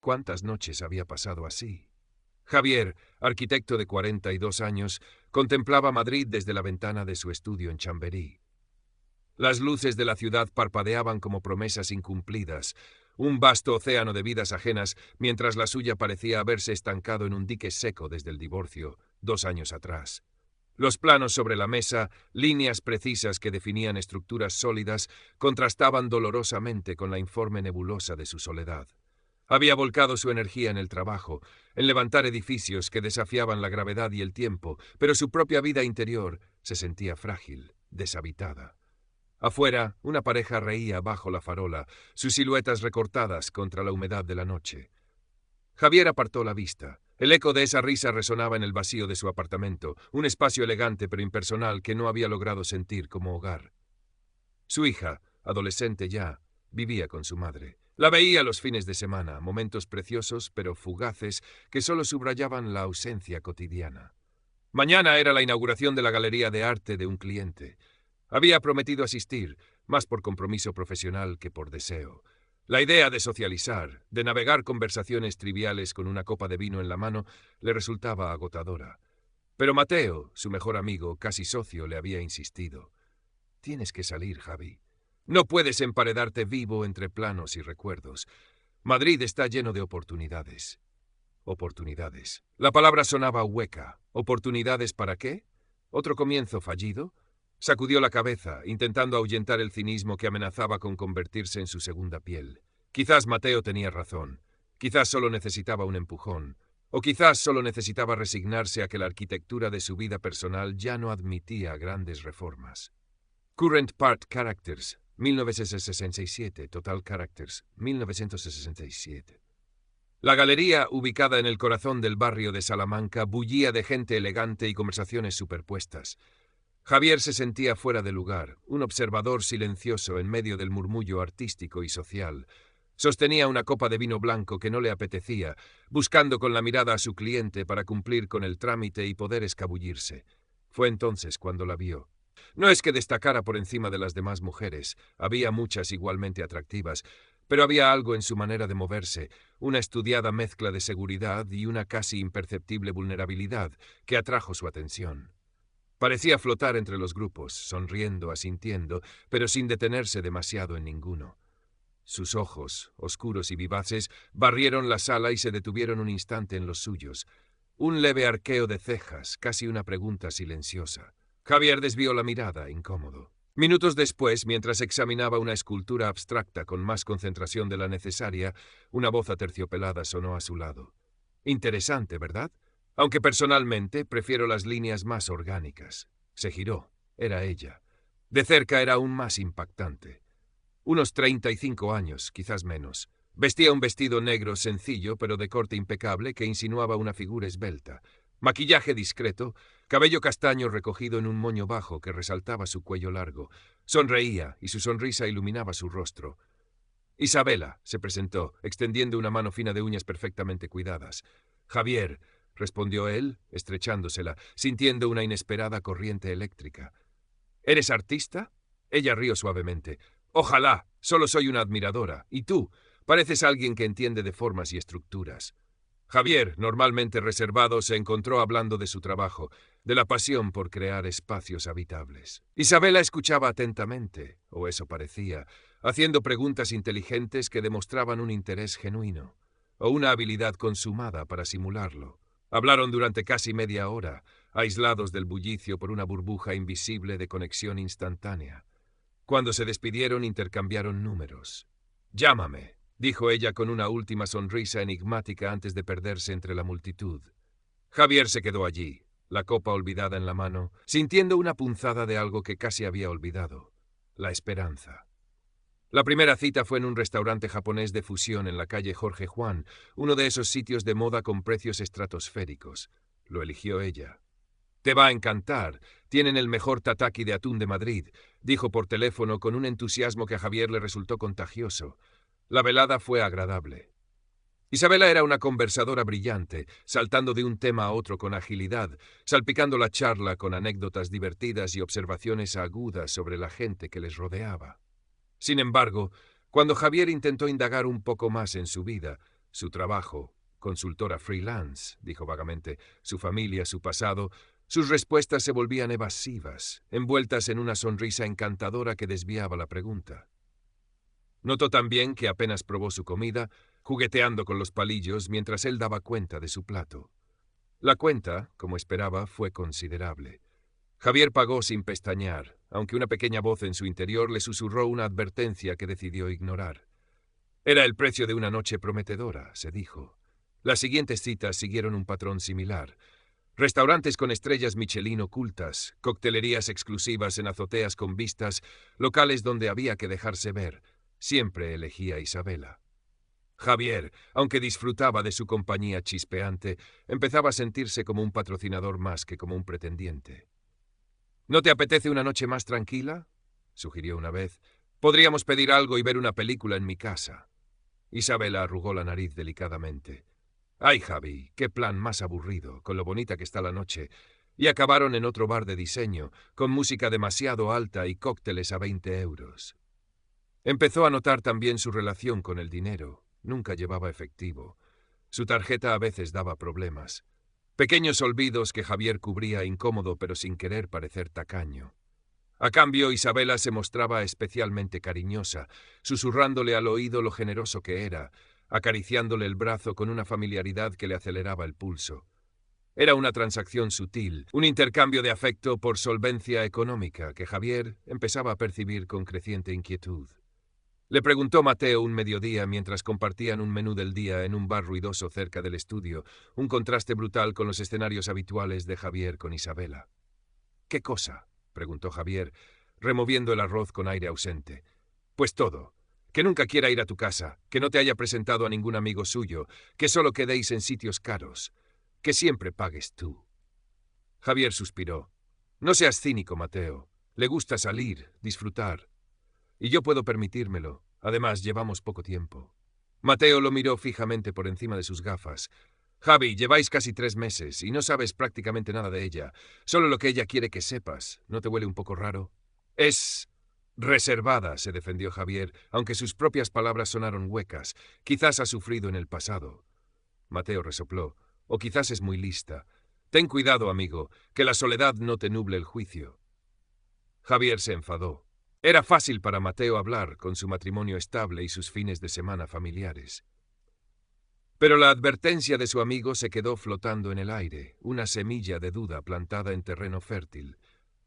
¿Cuántas noches había pasado así? Javier, arquitecto de 42 años, contemplaba Madrid desde la ventana de su estudio en Chamberí. Las luces de la ciudad parpadeaban como promesas incumplidas, un vasto océano de vidas ajenas, mientras la suya parecía haberse estancado en un dique seco desde el divorcio, 2 años atrás. Los planos sobre la mesa, líneas precisas que definían estructuras sólidas, contrastaban dolorosamente con la informe nebulosa de su soledad. Había volcado su energía en el trabajo, en levantar edificios que desafiaban la gravedad y el tiempo, pero su propia vida interior se sentía frágil, deshabitada. Afuera, una pareja reía bajo la farola, sus siluetas recortadas contra la humedad de la noche. Javier apartó la vista. El eco de esa risa resonaba en el vacío de su apartamento, un espacio elegante pero impersonal que no había logrado sentir como hogar. Su hija, adolescente ya, vivía con su madre. La veía los fines de semana, momentos preciosos pero fugaces que solo subrayaban la ausencia cotidiana. Mañana era la inauguración de la galería de arte de un cliente. Había prometido asistir, más por compromiso profesional que por deseo. La idea de socializar, de navegar conversaciones triviales con una copa de vino en la mano, le resultaba agotadora. Pero Mateo, su mejor amigo, casi socio, le había insistido. Tienes que salir, Javi. No puedes emparedarte vivo entre planos y recuerdos. Madrid está lleno de oportunidades. Oportunidades. La palabra sonaba hueca. ¿Oportunidades para qué? ¿Otro comienzo fallido? Sacudió la cabeza, intentando ahuyentar el cinismo que amenazaba con convertirse en su segunda piel. Quizás Mateo tenía razón. Quizás solo necesitaba un empujón. O quizás solo necesitaba resignarse a que la arquitectura de su vida personal ya no admitía grandes reformas. Current Part Characters, 1967. Total Characters, 1967. La galería, ubicada en el corazón del barrio de Salamanca, bullía de gente elegante y conversaciones superpuestas. Javier se sentía fuera de lugar, un observador silencioso en medio del murmullo artístico y social. Sostenía una copa de vino blanco que no le apetecía, buscando con la mirada a su cliente para cumplir con el trámite y poder escabullirse. Fue entonces cuando la vio. No es que destacara por encima de las demás mujeres, había muchas igualmente atractivas, pero había algo en su manera de moverse, una estudiada mezcla de seguridad y una casi imperceptible vulnerabilidad que atrajo su atención. Parecía flotar entre los grupos, sonriendo, asintiendo, pero sin detenerse demasiado en ninguno. Sus ojos, oscuros y vivaces, barrieron la sala y se detuvieron un instante en los suyos. Un leve arqueo de cejas, casi una pregunta silenciosa. Javier desvió la mirada, incómodo. Minutos después, mientras examinaba una escultura abstracta con más concentración de la necesaria, una voz aterciopelada sonó a su lado. Interesante, ¿verdad? Aunque personalmente prefiero las líneas más orgánicas. Se giró. Era ella. De cerca era aún más impactante. Unos 35 años, quizás menos. Vestía un vestido negro sencillo, pero de corte impecable, que insinuaba una figura esbelta. Maquillaje discreto, cabello castaño recogido en un moño bajo que resaltaba su cuello largo. Sonreía, y su sonrisa iluminaba su rostro. Isabela, se presentó, extendiendo una mano fina de uñas perfectamente cuidadas. Javier, respondió él, estrechándosela, sintiendo una inesperada corriente eléctrica. ¿Eres artista? Ella rió suavemente. Ojalá, solo soy una admiradora. ¿Y tú? Pareces alguien que entiende de formas y estructuras. Javier, normalmente reservado, se encontró hablando de su trabajo, de la pasión por crear espacios habitables. Isabela escuchaba atentamente, o eso parecía, haciendo preguntas inteligentes que demostraban un interés genuino, o una habilidad consumada para simularlo. Hablaron durante casi media hora, aislados del bullicio por una burbuja invisible de conexión instantánea. Cuando se despidieron, intercambiaron números. «Llámame», dijo ella con una última sonrisa enigmática antes de perderse entre la multitud. Javier se quedó allí, la copa olvidada en la mano, sintiendo una punzada de algo que casi había olvidado: la esperanza. La primera cita fue en un restaurante japonés de fusión en la calle Jorge Juan, uno de esos sitios de moda con precios estratosféricos. Lo eligió ella. «Te va a encantar. Tienen el mejor tataki de atún de Madrid», dijo por teléfono con un entusiasmo que a Javier le resultó contagioso. La velada fue agradable. Isabela era una conversadora brillante, saltando de un tema a otro con agilidad, salpicando la charla con anécdotas divertidas y observaciones agudas sobre la gente que les rodeaba. Sin embargo, cuando Javier intentó indagar un poco más en su vida, Su trabajo, consultora freelance, dijo vagamente, su familia, su pasado. Sus respuestas se volvían evasivas, envueltas en una sonrisa encantadora que desviaba la pregunta. Notó también que apenas probó su comida, jugueteando con los palillos mientras él daba cuenta de su plato. La cuenta, como esperaba, fue considerable. Javier pagó sin pestañear, aunque una pequeña voz en su interior le susurró una advertencia que decidió ignorar. Era el precio de una noche prometedora, se dijo. Las siguientes citas siguieron un patrón similar. Restaurantes con estrellas Michelin ocultas, coctelerías exclusivas en azoteas con vistas, locales donde había que dejarse ver. Siempre elegía a Isabela. Javier, aunque disfrutaba de su compañía chispeante, empezaba a sentirse como un patrocinador más que como un pretendiente. ¿No te apetece una noche más tranquila?, sugirió una vez. Podríamos pedir algo y ver una película en mi casa. Isabela arrugó la nariz delicadamente. Ay, Javi, qué plan más aburrido, con lo bonita que está la noche. Y acabaron en otro bar de diseño, con música demasiado alta y cócteles a 20 euros. Empezó a notar también su relación con el dinero. Nunca llevaba efectivo. Su tarjeta a veces daba problemas. Pequeños olvidos que Javier cubría incómodo pero sin querer parecer tacaño. A cambio, Isabela se mostraba especialmente cariñosa, susurrándole al oído lo generoso que era, acariciándole el brazo con una familiaridad que le aceleraba el pulso. Era una transacción sutil, un intercambio de afecto por solvencia económica que Javier empezaba a percibir con creciente inquietud. Le preguntó Mateo un mediodía mientras compartían un menú del día en un bar ruidoso cerca del estudio, un contraste brutal con los escenarios habituales de Javier con Isabela. ¿Qué cosa?, preguntó Javier, removiendo el arroz con aire ausente. Pues todo. Que nunca quiera ir a tu casa, que no te haya presentado a ningún amigo suyo, que solo quedéis en sitios caros, que siempre pagues tú. Javier suspiró. No seas cínico, Mateo. Le gusta salir, disfrutar. Y yo puedo permitírmelo. Además, llevamos poco tiempo. Mateo lo miró fijamente por encima de sus gafas. Javi, lleváis casi 3 meses y no sabes prácticamente nada de ella. Solo lo que ella quiere que sepas. ¿No te huele un poco raro? Es reservada, se defendió Javier, aunque sus propias palabras sonaron huecas. Quizás ha sufrido en el pasado. Mateo resopló. O quizás es muy lista. Ten cuidado, amigo, que la soledad no te nuble el juicio. Javier se enfadó. Era fácil para Mateo hablar, con su matrimonio estable y sus fines de semana familiares. Pero la advertencia de su amigo se quedó flotando en el aire, una semilla de duda plantada en terreno fértil.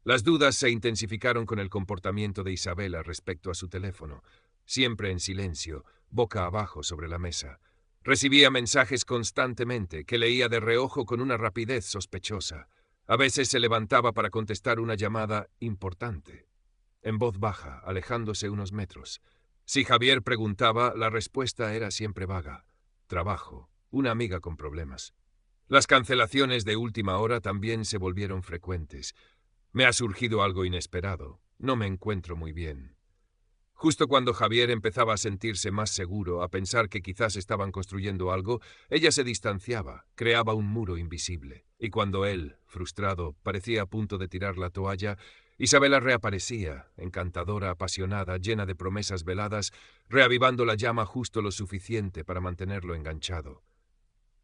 Las dudas se intensificaron con el comportamiento de Isabela respecto a su teléfono, siempre en silencio, boca abajo sobre la mesa. Recibía mensajes constantemente, que leía de reojo con una rapidez sospechosa. A veces se levantaba para contestar una llamada importante, en voz baja, alejándose unos metros. Si Javier preguntaba, la respuesta era siempre vaga. Trabajo, una amiga con problemas. Las cancelaciones de última hora también se volvieron frecuentes. Me ha surgido algo inesperado. No me encuentro muy bien. Justo cuando Javier empezaba a sentirse más seguro, a pensar que quizás estaban construyendo algo, ella se distanciaba, creaba un muro invisible. Y cuando él, frustrado, parecía a punto de tirar la toalla, Isabela reaparecía, encantadora, apasionada, llena de promesas veladas, reavivando la llama justo lo suficiente para mantenerlo enganchado.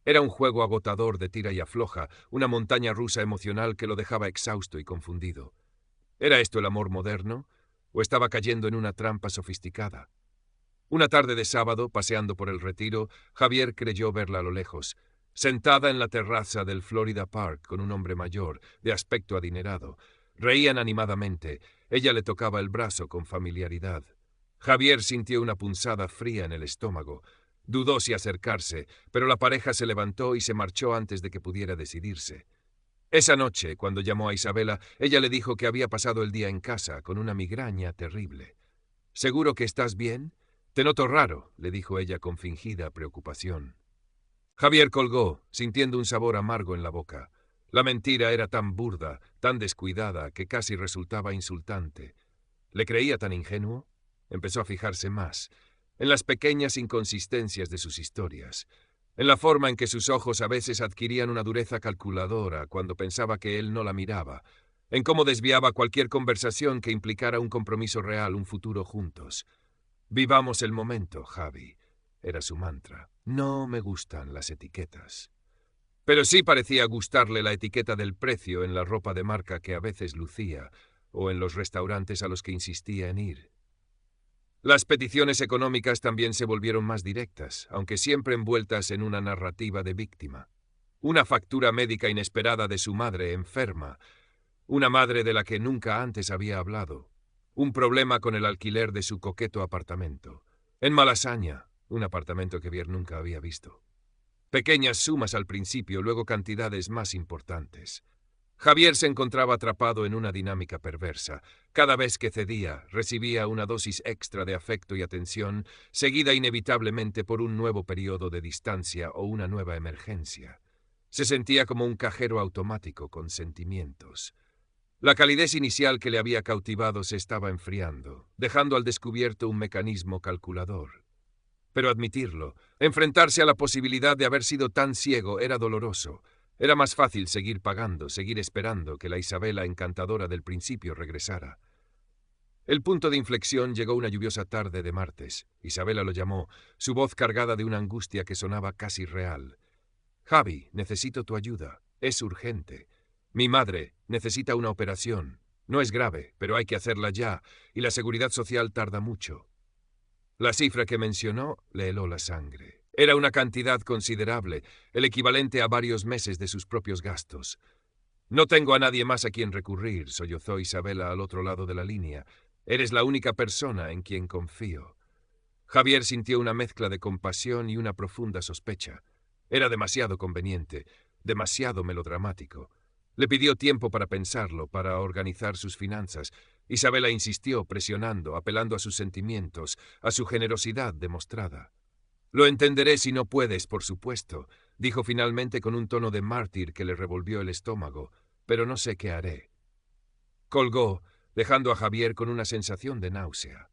Era un juego agotador de tira y afloja, una montaña rusa emocional que lo dejaba exhausto y confundido. ¿Era esto el amor moderno? ¿O estaba cayendo en una trampa sofisticada? Una tarde de sábado, paseando por el Retiro, Javier creyó verla a lo lejos, sentada en la terraza del Florida Park con un hombre mayor, de aspecto adinerado. Reían animadamente. Ella le tocaba el brazo con familiaridad. Javier sintió una punzada fría en el estómago. Dudó si acercarse, pero la pareja se levantó y se marchó antes de que pudiera decidirse. Esa noche, cuando llamó a Isabela, ella le dijo que había pasado el día en casa, con una migraña terrible. ¿Seguro que estás bien? Te noto raro, le dijo ella con fingida preocupación. Javier colgó, sintiendo un sabor amargo en la boca. La mentira era tan burda, tan descuidada, que casi resultaba insultante. ¿Le creía tan ingenuo? Empezó a fijarse más, en las pequeñas inconsistencias de sus historias, en la forma en que sus ojos a veces adquirían una dureza calculadora cuando pensaba que él no la miraba, en cómo desviaba cualquier conversación que implicara un compromiso real, un futuro juntos. Vivamos el momento, Javi. era su mantra. No me gustan las etiquetas. Pero sí parecía gustarle la etiqueta del precio en la ropa de marca que a veces lucía, o en los restaurantes a los que insistía en ir. Las peticiones económicas también se volvieron más directas, aunque siempre envueltas en una narrativa de víctima. Una factura médica inesperada de su madre enferma, una madre de la que nunca antes había hablado, un problema con el alquiler de su coqueto apartamento. En Malasaña, un apartamento que Vier nunca había visto. Pequeñas sumas al principio, luego cantidades más importantes. Javier se encontraba atrapado en una dinámica perversa. Cada vez que cedía, recibía una dosis extra de afecto y atención, seguida inevitablemente por un nuevo periodo de distancia o una nueva emergencia. Se sentía como un cajero automático con sentimientos. La calidez inicial que le había cautivado se estaba enfriando, dejando al descubierto un mecanismo calculador. Pero admitirlo, enfrentarse a la posibilidad de haber sido tan ciego era doloroso. Era más fácil seguir pagando, seguir esperando que la Isabela encantadora del principio regresara. El punto de inflexión llegó una lluviosa tarde de martes. Isabela lo llamó, su voz cargada de una angustia que sonaba casi real. «Javi, necesito tu ayuda. Es urgente. Mi madre necesita una operación. No es grave, pero hay que hacerla ya, y la seguridad social tarda mucho». La cifra que mencionó le heló la sangre. Era una cantidad considerable, el equivalente a varios meses de sus propios gastos. «No tengo a nadie más a quien recurrir», sollozó Isabela al otro lado de la línea. «Eres la única persona en quien confío». Javier sintió una mezcla de compasión y una profunda sospecha. Era demasiado conveniente, demasiado melodramático. Le pidió tiempo para pensarlo, para organizar sus finanzas. Isabela insistió, presionando, apelando a sus sentimientos, a su generosidad demostrada. «Lo entenderé si no puedes, por supuesto», dijo finalmente con un tono de mártir que le revolvió el estómago, «pero no sé qué haré». Colgó, dejando a Javier con una sensación de náusea.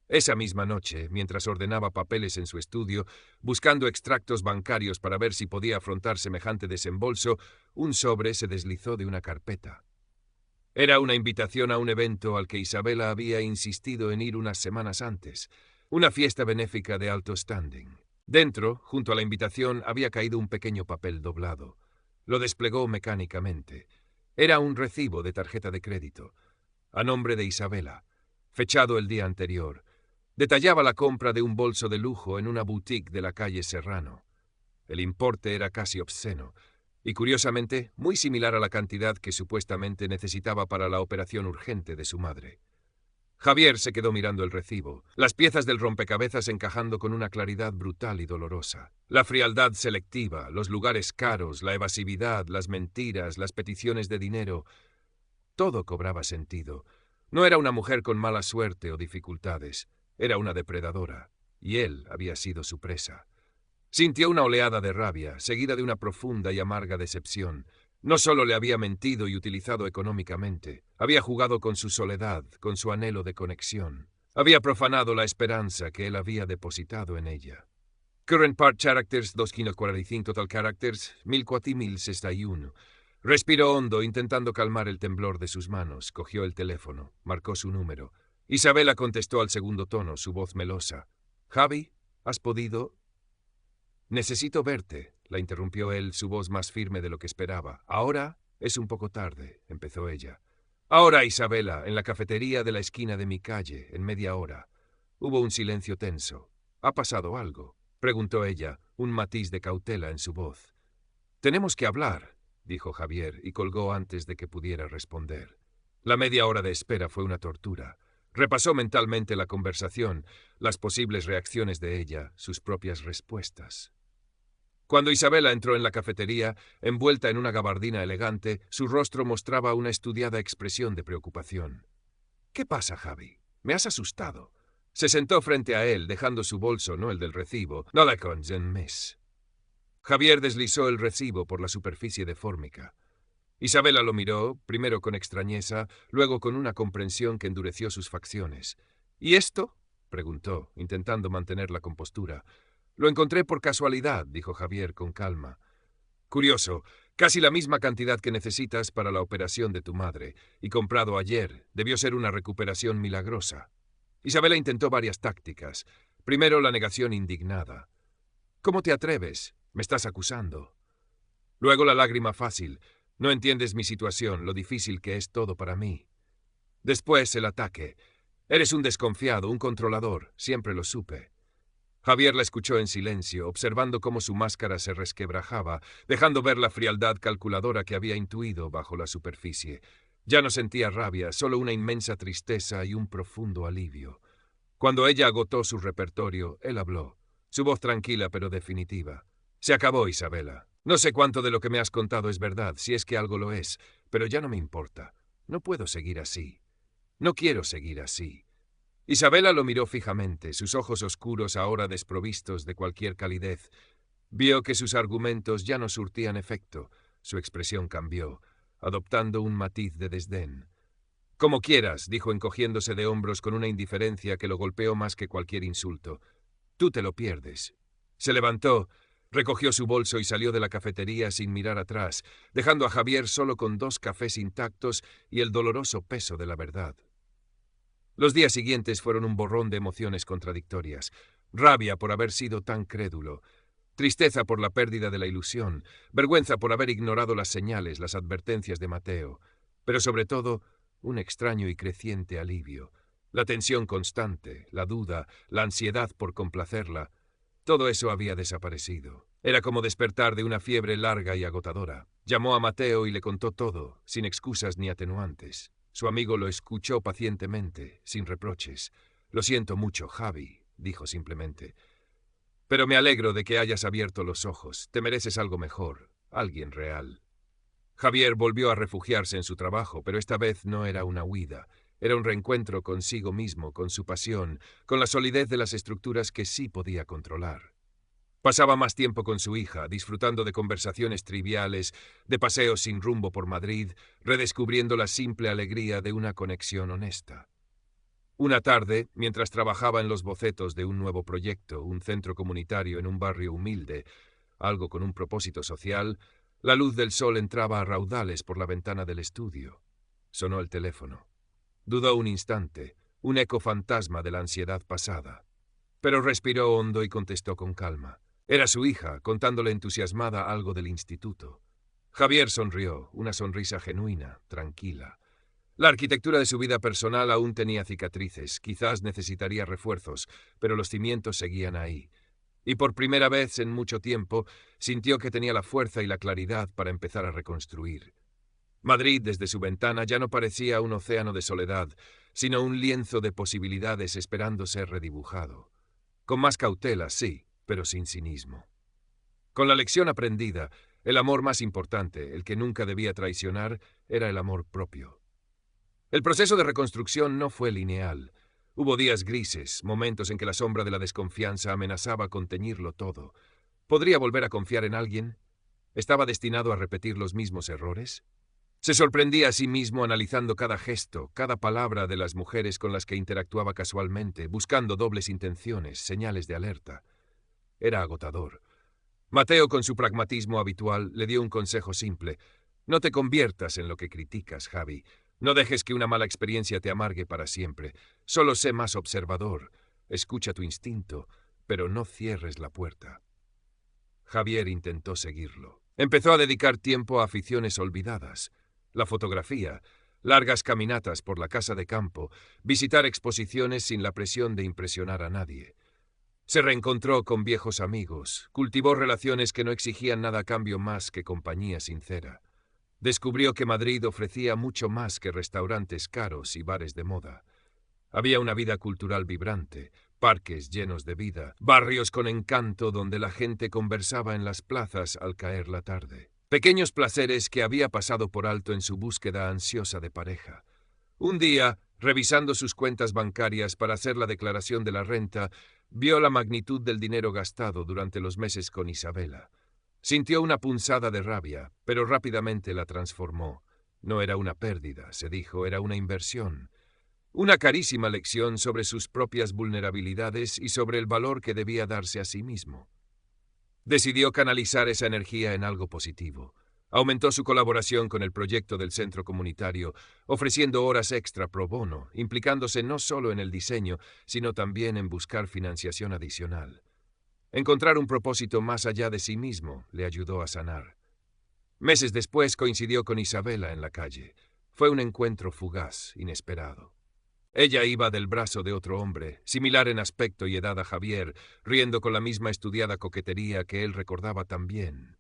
Esa misma noche, mientras ordenaba papeles en su estudio, buscando extractos bancarios para ver si podía afrontar semejante desembolso, un sobre se deslizó de una carpeta. Era una invitación a un evento al que Isabela había insistido en ir unas semanas antes, una fiesta benéfica de alto standing. Dentro, junto a la invitación, había caído un pequeño papel doblado. Lo desplegó mecánicamente. Era un recibo de tarjeta de crédito, a nombre de Isabela, fechado el día anterior. Detallaba la compra de un bolso de lujo en una boutique de la calle Serrano. El importe era casi obsceno, y curiosamente muy similar a la cantidad que supuestamente necesitaba para la operación urgente de su madre. Javier se quedó mirando el recibo, las piezas del rompecabezas encajando con una claridad brutal y dolorosa. La frialdad selectiva, los lugares caros, la evasividad, las mentiras, las peticiones de dinero. Todo cobraba sentido. No era una mujer con mala suerte o dificultades. Era una depredadora, y él había sido su presa. Sintió una oleada de rabia, seguida de una profunda y amarga decepción. No solo le había mentido y utilizado económicamente, había jugado con su soledad, con su anhelo de conexión. Había profanado la esperanza que él había depositado en ella. Current part characters 245, total characters 1461. Respiró hondo, intentando calmar el temblor de sus manos. Cogió el teléfono, marcó su número. Isabela contestó al segundo tono, su voz melosa. «Javi, ¿has podido?» «Necesito verte», la interrumpió él, su voz más firme de lo que esperaba. «Ahora es un poco tarde», empezó ella. «Ahora, Isabela, en la cafetería de la esquina de mi calle, en media hora». Hubo un silencio tenso. «¿Ha pasado algo?», preguntó ella, un matiz de cautela en su voz. «Tenemos que hablar», dijo Javier, y colgó antes de que pudiera responder. La media hora de espera fue una tortura. Repasó mentalmente la conversación, las posibles reacciones de ella, sus propias respuestas. Cuando Isabela entró en la cafetería, envuelta en una gabardina elegante, su rostro mostraba una estudiada expresión de preocupación. «¿Qué pasa, Javi? Me has asustado». Se sentó frente a él, dejando su bolso, no el del recibo. «No la congen mes». Javier deslizó el recibo por la superficie de fórmica. Isabela lo miró, primero con extrañeza, luego con una comprensión que endureció sus facciones. «¿Y esto?», preguntó, intentando mantener la compostura. «Lo encontré por casualidad», dijo Javier con calma. «Curioso, casi la misma cantidad que necesitas para la operación de tu madre, y comprado ayer. Debió ser una recuperación milagrosa». Isabela intentó varias tácticas. Primero la negación indignada. ¿Cómo te atreves? Me estás acusando. Luego la lágrima fácil. No entiendes mi situación, lo difícil que es todo para mí. Después el ataque. Eres un desconfiado, un controlador, siempre lo supe. Javier la escuchó en silencio, observando cómo su máscara se resquebrajaba, dejando ver la frialdad calculadora que había intuido bajo la superficie. Ya no sentía rabia, solo una inmensa tristeza y un profundo alivio. Cuando ella agotó su repertorio, él habló, su voz tranquila pero definitiva. Se acabó, Isabela. No sé cuánto de lo que me has contado es verdad, si es que algo lo es, pero ya no me importa. No puedo seguir así. No quiero seguir así. Isabela lo miró fijamente, sus ojos oscuros ahora desprovistos de cualquier calidez. Vio que sus argumentos ya no surtían efecto. Su expresión cambió, adoptando un matiz de desdén. «Como quieras», dijo encogiéndose de hombros con una indiferencia que lo golpeó más que cualquier insulto. «Tú te lo pierdes». Se levantó, recogió su bolso y salió de la cafetería sin mirar atrás, dejando a Javier solo con 2 cafés intactos y el doloroso peso de la verdad. Los días siguientes fueron un borrón de emociones contradictorias. Rabia por haber sido tan crédulo, tristeza por la pérdida de la ilusión, vergüenza por haber ignorado las señales, las advertencias de Mateo, pero sobre todo un extraño y creciente alivio. La tensión constante, la duda, la ansiedad por complacerla, todo eso había desaparecido. Era como despertar de una fiebre larga y agotadora. Llamó a Mateo y le contó todo, sin excusas ni atenuantes. Su amigo lo escuchó pacientemente, sin reproches. «Lo siento mucho, Javi», dijo simplemente. «Pero me alegro de que hayas abierto los ojos. Te mereces algo mejor, alguien real». Javier volvió a refugiarse en su trabajo, pero esta vez no era una huida. Era un reencuentro consigo mismo, con su pasión, con la solidez de las estructuras que sí podía controlar. Pasaba más tiempo con su hija, disfrutando de conversaciones triviales, de paseos sin rumbo por Madrid, redescubriendo la simple alegría de una conexión honesta. Una tarde, mientras trabajaba en los bocetos de un nuevo proyecto, un centro comunitario en un barrio humilde, algo con un propósito social, la luz del sol entraba a raudales por la ventana del estudio. Sonó el teléfono. Dudó un instante, un eco fantasma de la ansiedad pasada. Pero respiró hondo y contestó con calma. Era su hija, contándole entusiasmada algo del instituto. Javier sonrió, una sonrisa genuina, tranquila. La arquitectura de su vida personal aún tenía cicatrices, quizás necesitaría refuerzos, pero los cimientos seguían ahí. Y por primera vez en mucho tiempo sintió que tenía la fuerza y la claridad para empezar a reconstruir. Madrid, desde su ventana, ya no parecía un océano de soledad, sino un lienzo de posibilidades esperando ser redibujado. Con más cautela, sí, pero sin cinismo. Con la lección aprendida, el amor más importante, el que nunca debía traicionar, era el amor propio. El proceso de reconstrucción no fue lineal. Hubo días grises, momentos en que la sombra de la desconfianza amenazaba con teñirlo todo. ¿Podría volver a confiar en alguien? ¿Estaba destinado a repetir los mismos errores? Se sorprendía a sí mismo analizando cada gesto, cada palabra de las mujeres con las que interactuaba casualmente, buscando dobles intenciones, señales de alerta. Era agotador. Mateo, con su pragmatismo habitual, le dio un consejo simple. No te conviertas en lo que criticas, Javi. No dejes que una mala experiencia te amargue para siempre. Solo sé más observador. Escucha tu instinto, pero no cierres la puerta. Javier intentó seguirlo. Empezó a dedicar tiempo a aficiones olvidadas. La fotografía, largas caminatas por la casa de campo, visitar exposiciones sin la presión de impresionar a nadie. Se reencontró con viejos amigos, cultivó relaciones que no exigían nada a cambio más que compañía sincera. Descubrió que Madrid ofrecía mucho más que restaurantes caros y bares de moda. Había una vida cultural vibrante, parques llenos de vida, barrios con encanto donde la gente conversaba en las plazas al caer la tarde. Pequeños placeres que había pasado por alto en su búsqueda ansiosa de pareja. Un día, revisando sus cuentas bancarias para hacer la declaración de la renta, vio la magnitud del dinero gastado durante los meses con Isabela. Sintió una punzada de rabia, pero rápidamente la transformó. No era una pérdida, se dijo, era una inversión. Una carísima lección sobre sus propias vulnerabilidades y sobre el valor que debía darse a sí mismo. Decidió canalizar esa energía en algo positivo. Aumentó su colaboración con el proyecto del centro comunitario, ofreciendo horas extra pro bono, implicándose no solo en el diseño, sino también en buscar financiación adicional. Encontrar un propósito más allá de sí mismo le ayudó a sanar. Meses después coincidió con Isabela en la calle. Fue un encuentro fugaz, inesperado. Ella iba del brazo de otro hombre, similar en aspecto y edad a Javier, riendo con la misma estudiada coquetería que él recordaba tan bien.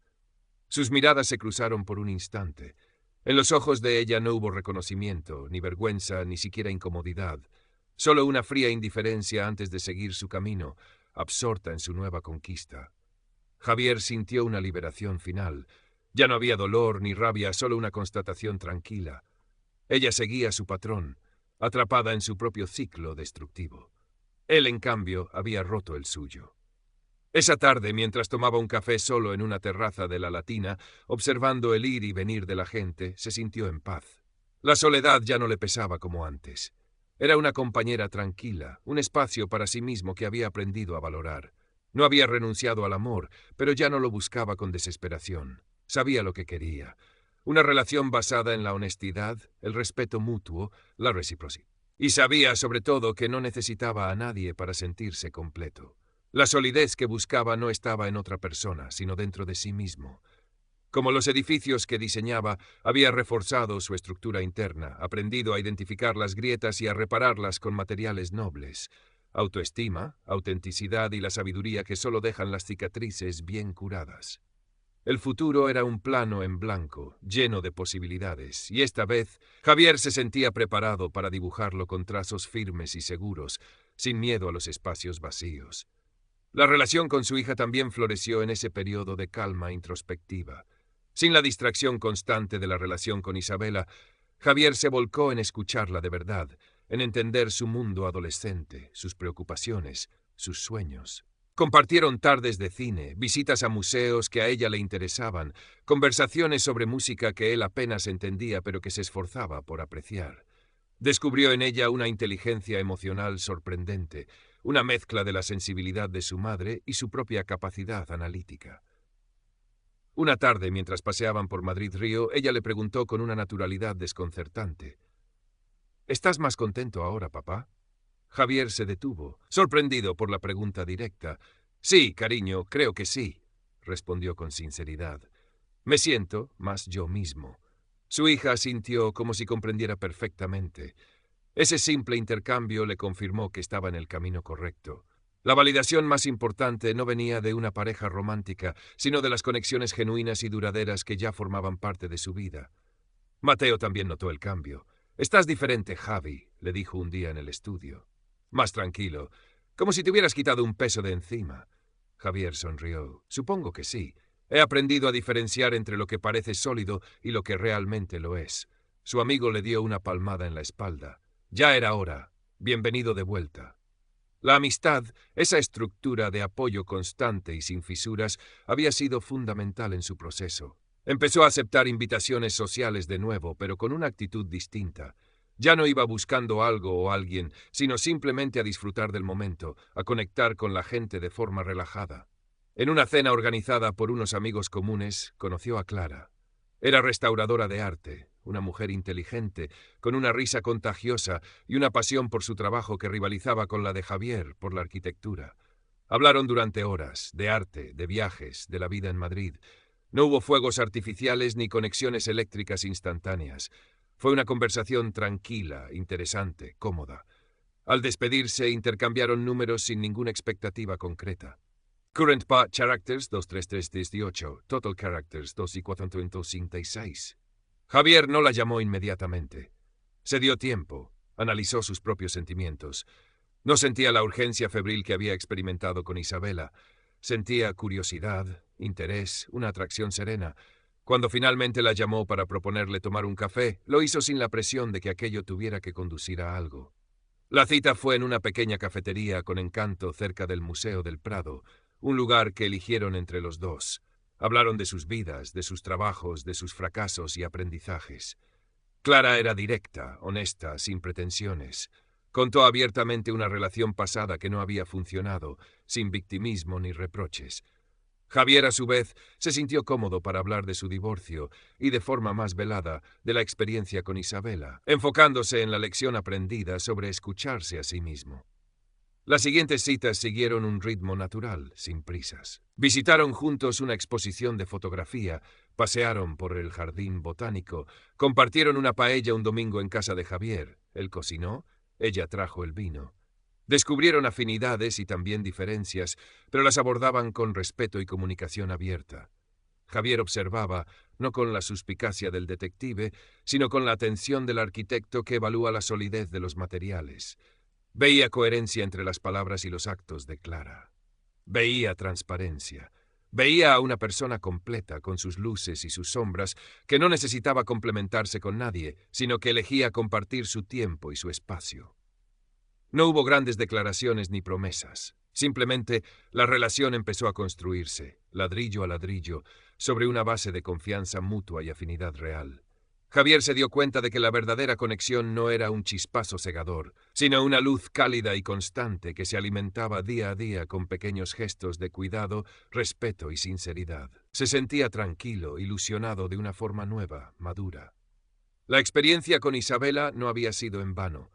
Sus miradas se cruzaron por un instante. En los ojos de ella no hubo reconocimiento, ni vergüenza, ni siquiera incomodidad. Solo una fría indiferencia antes de seguir su camino, absorta en su nueva conquista. Javier sintió una liberación final. Ya no había dolor ni rabia, solo una constatación tranquila. Ella seguía a su patrón, atrapada en su propio ciclo destructivo. Él, en cambio, había roto el suyo. Esa tarde, mientras tomaba un café solo en una terraza de la Latina, observando el ir y venir de la gente, se sintió en paz. La soledad ya no le pesaba como antes. Era una compañera tranquila, un espacio para sí mismo que había aprendido a valorar. No había renunciado al amor, pero ya no lo buscaba con desesperación. Sabía lo que quería. Una relación basada en la honestidad, el respeto mutuo, la reciprocidad. Y sabía, sobre todo, que no necesitaba a nadie para sentirse completo. La solidez que buscaba no estaba en otra persona, sino dentro de sí mismo. Como los edificios que diseñaba, había reforzado su estructura interna, aprendido a identificar las grietas y a repararlas con materiales nobles. Autoestima, autenticidad y la sabiduría que solo dejan las cicatrices bien curadas. El futuro era un plano en blanco, lleno de posibilidades, y esta vez Javier se sentía preparado para dibujarlo con trazos firmes y seguros, sin miedo a los espacios vacíos. La relación con su hija también floreció en ese periodo de calma introspectiva. Sin la distracción constante de la relación con Isabela, Javier se volcó en escucharla de verdad, en entender su mundo adolescente, sus preocupaciones, sus sueños. Compartieron tardes de cine, visitas a museos que a ella le interesaban, conversaciones sobre música que él apenas entendía pero que se esforzaba por apreciar. Descubrió en ella una inteligencia emocional sorprendente, una mezcla de la sensibilidad de su madre y su propia capacidad analítica. Una tarde, mientras paseaban por Madrid-Río, ella le preguntó con una naturalidad desconcertante: «¿Estás más contento ahora, papá?» Javier se detuvo, sorprendido por la pregunta directa. «Sí, cariño, creo que sí», respondió con sinceridad. «Me siento más yo mismo». Su hija sintió como si comprendiera perfectamente. Ese simple intercambio le confirmó que estaba en el camino correcto. La validación más importante no venía de una pareja romántica, sino de las conexiones genuinas y duraderas que ya formaban parte de su vida. Mateo también notó el cambio. «Estás diferente, Javi», le dijo un día en el estudio. «Más tranquilo, como si te hubieras quitado un peso de encima». Javier sonrió. «Supongo que sí. He aprendido a diferenciar entre lo que parece sólido y lo que realmente lo es». Su amigo le dio una palmada en la espalda. «Ya era hora. Bienvenido de vuelta». La amistad, esa estructura de apoyo constante y sin fisuras, había sido fundamental en su proceso. Empezó a aceptar invitaciones sociales de nuevo, pero con una actitud distinta. Ya no iba buscando algo o alguien, sino simplemente a disfrutar del momento, a conectar con la gente de forma relajada. En una cena organizada por unos amigos comunes, conoció a Clara. Era restauradora de arte, una mujer inteligente, con una risa contagiosa y una pasión por su trabajo que rivalizaba con la de Javier por la arquitectura. Hablaron durante horas, de arte, de viajes, de la vida en Madrid. No hubo fuegos artificiales ni conexiones eléctricas instantáneas. Fue una conversación tranquila, interesante, cómoda. Al despedirse, intercambiaron números sin ninguna expectativa concreta. Current Characters 23318, Total Characters 2456. Javier no la llamó inmediatamente. Se dio tiempo, analizó sus propios sentimientos. No sentía la urgencia febril que había experimentado con Isabela. Sentía curiosidad, interés, una atracción serena. Cuando finalmente la llamó para proponerle tomar un café, lo hizo sin la presión de que aquello tuviera que conducir a algo. La cita fue en una pequeña cafetería con encanto cerca del Museo del Prado, un lugar que eligieron entre los dos. Hablaron de sus vidas, de sus trabajos, de sus fracasos y aprendizajes. Clara era directa, honesta, sin pretensiones. Contó abiertamente una relación pasada que no había funcionado, sin victimismo ni reproches. Javier, a su vez, se sintió cómodo para hablar de su divorcio y, de forma más velada, de la experiencia con Isabela, enfocándose en la lección aprendida sobre escucharse a sí mismo. Las siguientes citas siguieron un ritmo natural, sin prisas. Visitaron juntos una exposición de fotografía, pasearon por el jardín botánico, compartieron una paella un domingo en casa de Javier. Él cocinó, ella trajo el vino. Descubrieron afinidades y también diferencias, pero las abordaban con respeto y comunicación abierta. Javier observaba, no con la suspicacia del detective, sino con la atención del arquitecto que evalúa la solidez de los materiales. Veía coherencia entre las palabras y los actos de Clara. Veía transparencia. Veía a una persona completa, con sus luces y sus sombras, que no necesitaba complementarse con nadie, sino que elegía compartir su tiempo y su espacio. No hubo grandes declaraciones ni promesas. Simplemente la relación empezó a construirse, ladrillo a ladrillo, sobre una base de confianza mutua y afinidad real. Javier se dio cuenta de que la verdadera conexión no era un chispazo cegador, sino una luz cálida y constante que se alimentaba día a día con pequeños gestos de cuidado, respeto y sinceridad. Se sentía tranquilo, ilusionado de una forma nueva, madura. La experiencia con Isabela no había sido en vano.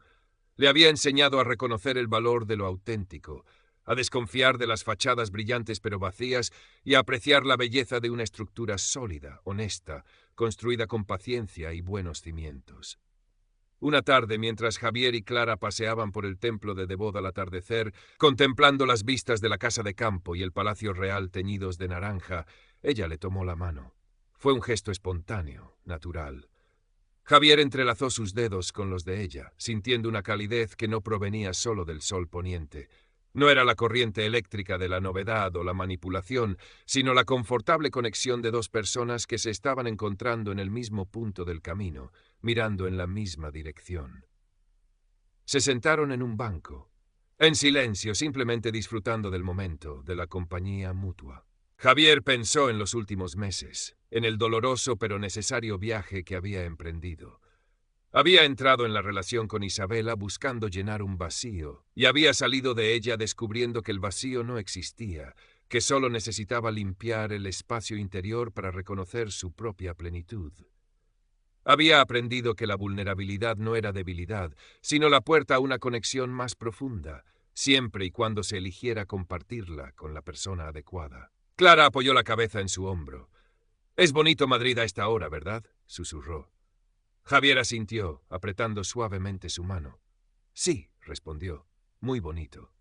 Le había enseñado a reconocer el valor de lo auténtico, a desconfiar de las fachadas brillantes pero vacías y a apreciar la belleza de una estructura sólida, honesta, construida con paciencia y buenos cimientos. Una tarde, mientras Javier y Clara paseaban por el templo de Devot al atardecer, contemplando las vistas de la casa de campo y el palacio real teñidos de naranja, ella le tomó la mano. Fue un gesto espontáneo, natural. Javier entrelazó sus dedos con los de ella, sintiendo una calidez que no provenía solo del sol poniente. No era la corriente eléctrica de la novedad o la manipulación, sino la confortable conexión de dos personas que se estaban encontrando en el mismo punto del camino, mirando en la misma dirección. Se sentaron en un banco, en silencio, simplemente disfrutando del momento, de la compañía mutua. Javier pensó en los últimos meses, en el doloroso pero necesario viaje que había emprendido. Había entrado en la relación con Isabela buscando llenar un vacío, y había salido de ella descubriendo que el vacío no existía, que solo necesitaba limpiar el espacio interior para reconocer su propia plenitud. Había aprendido que la vulnerabilidad no era debilidad, sino la puerta a una conexión más profunda, siempre y cuando se eligiera compartirla con la persona adecuada. Clara apoyó la cabeza en su hombro. «Es bonito Madrid a esta hora, ¿verdad?», susurró. Javier asintió, apretando suavemente su mano. «Sí», respondió, «muy bonito».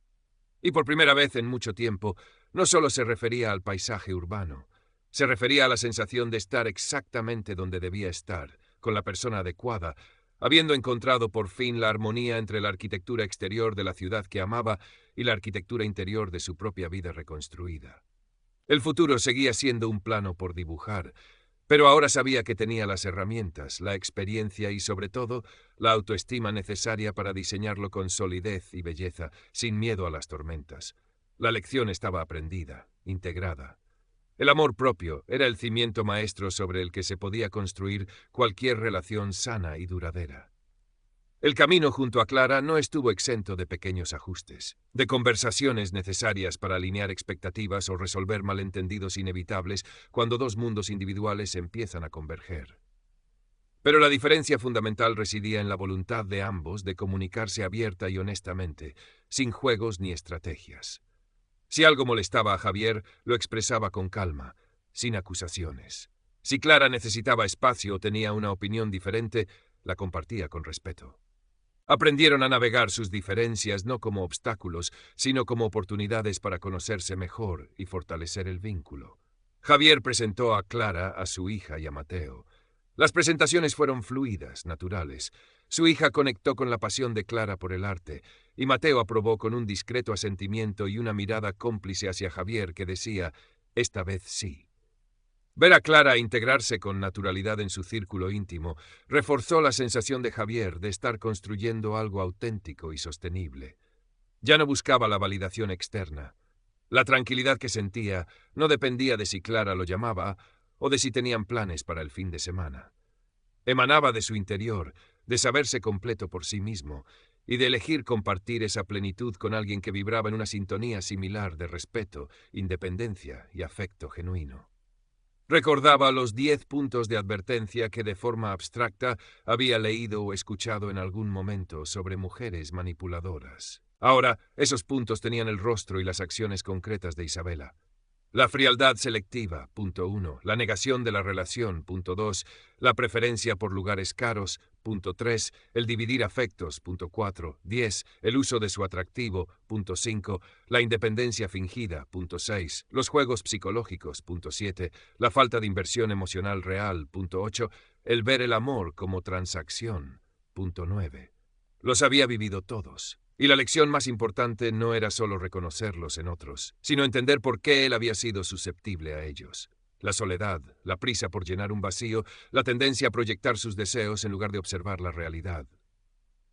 Y por primera vez en mucho tiempo, no solo se refería al paisaje urbano, se refería a la sensación de estar exactamente donde debía estar, con la persona adecuada, habiendo encontrado por fin la armonía entre la arquitectura exterior de la ciudad que amaba y la arquitectura interior de su propia vida reconstruida. El futuro seguía siendo un plano por dibujar, pero ahora sabía que tenía las herramientas, la experiencia y, sobre todo, la autoestima necesaria para diseñarlo con solidez y belleza, sin miedo a las tormentas. La lección estaba aprendida, integrada. El amor propio era el cimiento maestro sobre el que se podía construir cualquier relación sana y duradera. El camino junto a Clara no estuvo exento de pequeños ajustes, de conversaciones necesarias para alinear expectativas o resolver malentendidos inevitables cuando dos mundos individuales empiezan a converger. Pero la diferencia fundamental residía en la voluntad de ambos de comunicarse abierta y honestamente, sin juegos ni estrategias. Si algo molestaba a Javier, lo expresaba con calma, sin acusaciones. Si Clara necesitaba espacio o tenía una opinión diferente, la compartía con respeto. Aprendieron a navegar sus diferencias no como obstáculos, sino como oportunidades para conocerse mejor y fortalecer el vínculo. Javier presentó a Clara, a su hija y a Mateo. Las presentaciones fueron fluidas, naturales. Su hija conectó con la pasión de Clara por el arte, y Mateo aprobó con un discreto asentimiento y una mirada cómplice hacia Javier que decía, «Esta vez sí». Ver a Clara integrarse con naturalidad en su círculo íntimo reforzó la sensación de Javier de estar construyendo algo auténtico y sostenible. Ya no buscaba la validación externa. La tranquilidad que sentía no dependía de si Clara lo llamaba o de si tenían planes para el fin de semana. Emanaba de su interior, de saberse completo por sí mismo, y de elegir compartir esa plenitud con alguien que vibraba en una sintonía similar de respeto, independencia y afecto genuino. Recordaba los 10 puntos de advertencia que de forma abstracta había leído o escuchado en algún momento sobre mujeres manipuladoras. Ahora, esos puntos tenían el rostro y las acciones concretas de Isabela. La frialdad selectiva, punto 1. La negación de la relación, punto 2. La preferencia por lugares caros, punto 3. El dividir afectos, punto 4. 10. El uso de su atractivo, punto 5. La independencia fingida, punto 6. Los juegos psicológicos, punto 7. La falta de inversión emocional real, punto 8. El ver el amor como transacción, punto 9. Los había vivido todos. Y la lección más importante no era solo reconocerlos en otros, sino entender por qué él había sido susceptible a ellos. La soledad, la prisa por llenar un vacío, la tendencia a proyectar sus deseos en lugar de observar la realidad.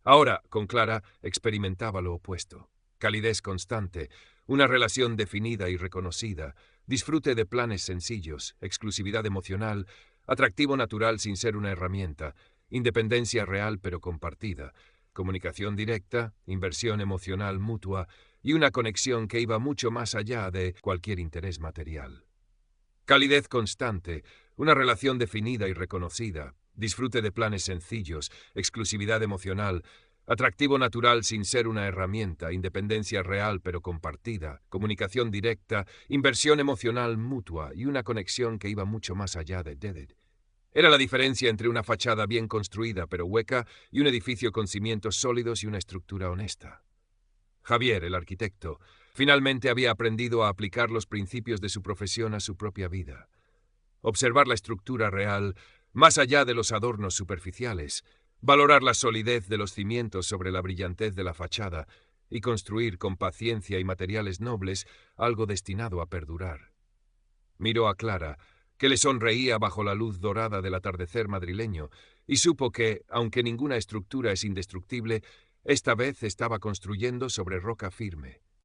Ahora, con Clara, experimentaba lo opuesto. Calidez constante, una relación definida y reconocida, disfrute de planes sencillos, exclusividad emocional, atractivo natural sin ser una herramienta, independencia real pero compartida, comunicación directa, inversión emocional mutua y una conexión que iba mucho más allá de cualquier interés material. Calidez constante, una relación definida y reconocida, disfrute de planes sencillos, exclusividad emocional, atractivo natural sin ser una herramienta, independencia real pero compartida, comunicación directa, inversión emocional mutua y una conexión que iba mucho más allá de Dead. Era la diferencia entre una fachada bien construida pero hueca y un edificio con cimientos sólidos y una estructura honesta. Javier, el arquitecto, finalmente había aprendido a aplicar los principios de su profesión a su propia vida. Observar la estructura real, más allá de los adornos superficiales, valorar la solidez de los cimientos sobre la brillantez de la fachada y construir con paciencia y materiales nobles algo destinado a perdurar. Miró a Clara, que le sonreía bajo la luz dorada del atardecer madrileño, y supo que, aunque ninguna estructura es indestructible, esta vez estaba construyendo sobre roca firme.